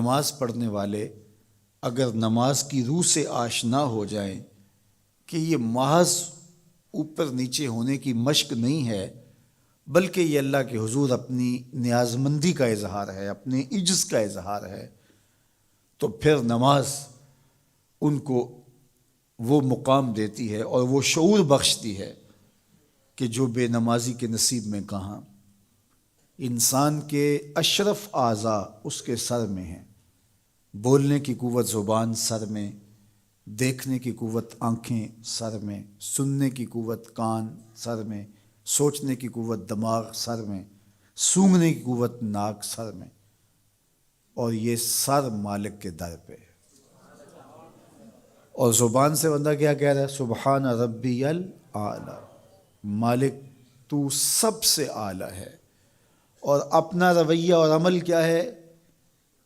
نماز پڑھنے والے اگر نماز کی روح سے آشنا ہو جائیں کہ یہ محض اوپر نیچے ہونے کی مشق نہیں ہے، بلکہ یہ اللہ کے حضور اپنی نیازمندی کا اظہار ہے، اپنے عجز کا اظہار ہے، تو پھر نماز ان کو وہ مقام دیتی ہے اور وہ شعور بخشتی ہے کہ جو بے نمازی کے نصیب میں کہاں۔ انسان کے اشرف اعضاء اس کے سر میں ہیں، بولنے کی قوت زبان سر میں، دیکھنے کی قوت آنکھیں سر میں، سننے کی قوت کان سر میں، سوچنے کی قوت دماغ سر میں، سونگھنے کی قوت ناک سر میں، اور یہ سر مالک کے در پہ ہے۔ اور زبان سے بندہ کیا کہہ رہا ہے؟ سبحان ربی الاعلی، مالک تو سب سے اعلیٰ ہے۔ اور اپنا رویہ اور عمل کیا ہے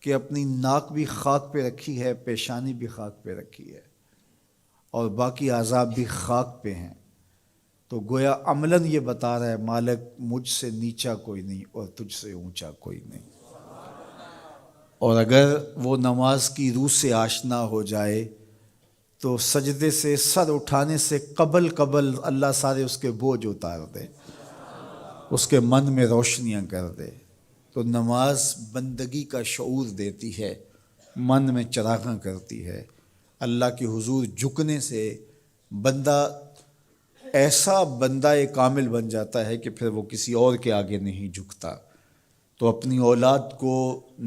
کہ اپنی ناک بھی خاک پہ رکھی ہے، پیشانی بھی خاک پہ رکھی ہے، اور باقی اعضاء بھی خاک پہ ہیں۔ تو گویا عملاً یہ بتا رہا ہے مالک مجھ سے نیچا کوئی نہیں اور تجھ سے اونچا کوئی نہیں۔ اور اگر وہ نماز کی روح سے آشنا ہو جائے تو سجدے سے سر اٹھانے سے قبل اللہ سارے اس کے بوجھ اتار دے، اس کے من میں روشنیاں کر دے۔ تو نماز بندگی کا شعور دیتی ہے، من میں چراغاں کرتی ہے۔ اللہ کے حضور جھکنے سے بندہ ایسا بندہ کامل بن جاتا ہے کہ پھر وہ کسی اور کے آگے نہیں جھکتا۔ تو اپنی اولاد کو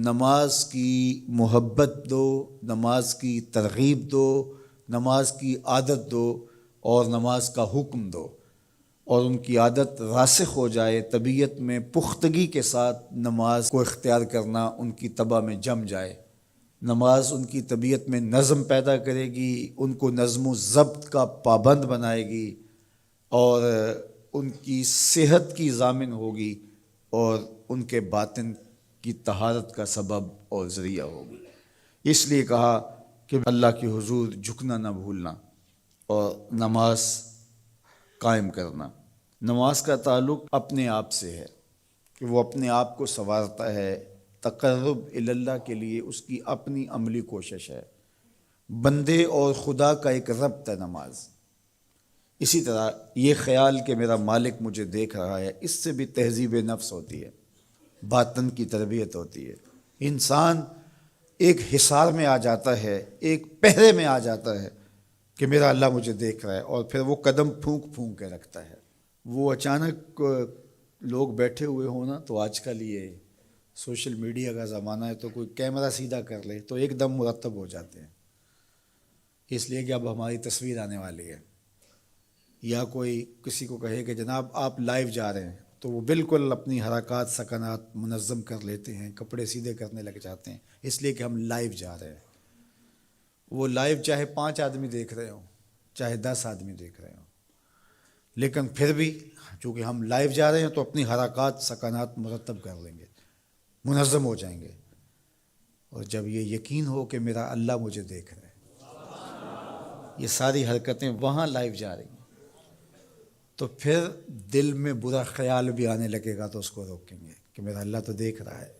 نماز کی محبت دو، نماز کی ترغیب دو، نماز کی عادت دو اور نماز کا حکم دو، اور ان کی عادت راسخ ہو جائے، طبیعت میں پختگی کے ساتھ نماز کو اختیار کرنا ان کی طبع میں جم جائے۔ نماز ان کی طبیعت میں نظم پیدا کرے گی، ان کو نظم و ضبط کا پابند بنائے گی، اور ان کی صحت کی ضامن ہوگی، اور ان کے باطن کی طہارت کا سبب اور ذریعہ ہوگی۔ اس لیے کہا کہ اللہ کے حضور جھکنا نہ بھولنا اور نماز قائم کرنا۔ نماز کا تعلق اپنے آپ سے ہے کہ وہ اپنے آپ کو سنوارتا ہے، تقرب اللہ کے لیے اس کی اپنی عملی کوشش ہے۔ بندے اور خدا کا ایک ربط ہے نماز۔ اسی طرح یہ خیال کہ میرا مالک مجھے دیکھ رہا ہے، اس سے بھی تہذیب نفس ہوتی ہے، باطن کی تربیت ہوتی ہے۔ انسان ایک حصار میں آ جاتا ہے، ایک پہرے میں آ جاتا ہے کہ میرا اللہ مجھے دیکھ رہا ہے، اور پھر وہ قدم پھونک پھونک کے رکھتا ہے۔ وہ اچانک لوگ بیٹھے ہوئے ہونا، تو آج کل یہ سوشل میڈیا کا زمانہ ہے، تو کوئی کیمرہ سیدھا کر لے تو ایک دم مرتب ہو جاتے ہیں، اس لیے کہ اب ہماری تصویر آنے والی ہے۔ یا کوئی کسی کو کہے کہ جناب آپ لائیو جا رہے ہیں، تو وہ بالکل اپنی حرکات سکنات منظم کر لیتے ہیں، کپڑے سیدھے کرنے لگ جاتے ہیں، اس لیے کہ ہم لائیو جا رہے ہیں۔ وہ لائیو چاہے 5 آدمی دیکھ رہے ہوں، چاہے 10 آدمی دیکھ رہے ہوں، لیکن پھر بھی چونکہ ہم لائیو جا رہے ہیں تو اپنی حرکات سکنات مرتب کر لیں گے، منظم ہو جائیں گے۔ اور جب یہ یقین ہو کہ میرا اللہ مجھے دیکھ رہا ہے، یہ ساری حرکتیں وہاں لائیو جا رہی ہیں، تو پھر دل میں برا خیال بھی آنے لگے گا تو اس کو روکیں گے کہ میرا اللہ تو دیکھ رہا ہے۔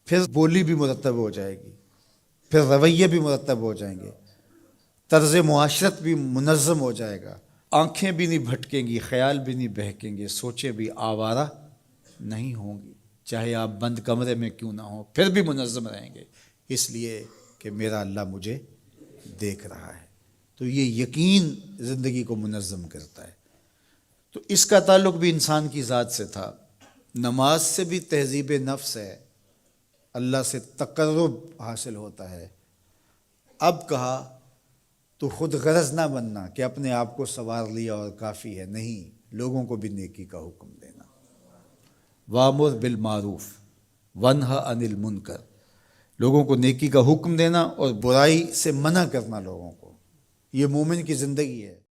پھر بولی بھی مرتب ہو جائے گی، پھر رویے بھی مرتب ہو جائیں گے، طرز معاشرت بھی منظم ہو جائے گا، آنکھیں بھی نہیں بھٹکیں گی، خیال بھی نہیں بہکیں گے، سوچیں بھی آوارہ نہیں ہوں گی، چاہے آپ بند کمرے میں کیوں نہ ہوں، پھر بھی منظم رہیں گے، اس لیے کہ میرا اللہ مجھے دیکھ رہا ہے۔ تو یہ یقین زندگی کو منظم کرتا ہے۔ تو اس کا تعلق بھی انسان کی ذات سے تھا۔ نماز سے بھی تہذیب نفس ہے، اللہ سے تقرب حاصل ہوتا ہے۔ اب کہا تو خود غرض نہ بننا کہ اپنے آپ کو سنوار لیا اور کافی ہے، نہیں، لوگوں کو بھی نیکی کا حکم دینا۔ وَأْمُرْ بِالْمَعْرُوفِ وَانْهَ عَنِ الْمُنْکَرِ، لوگوں کو نیکی کا حکم دینا اور برائی سے منع کرنا لوگوں کو، یہ مومن کی زندگی ہے۔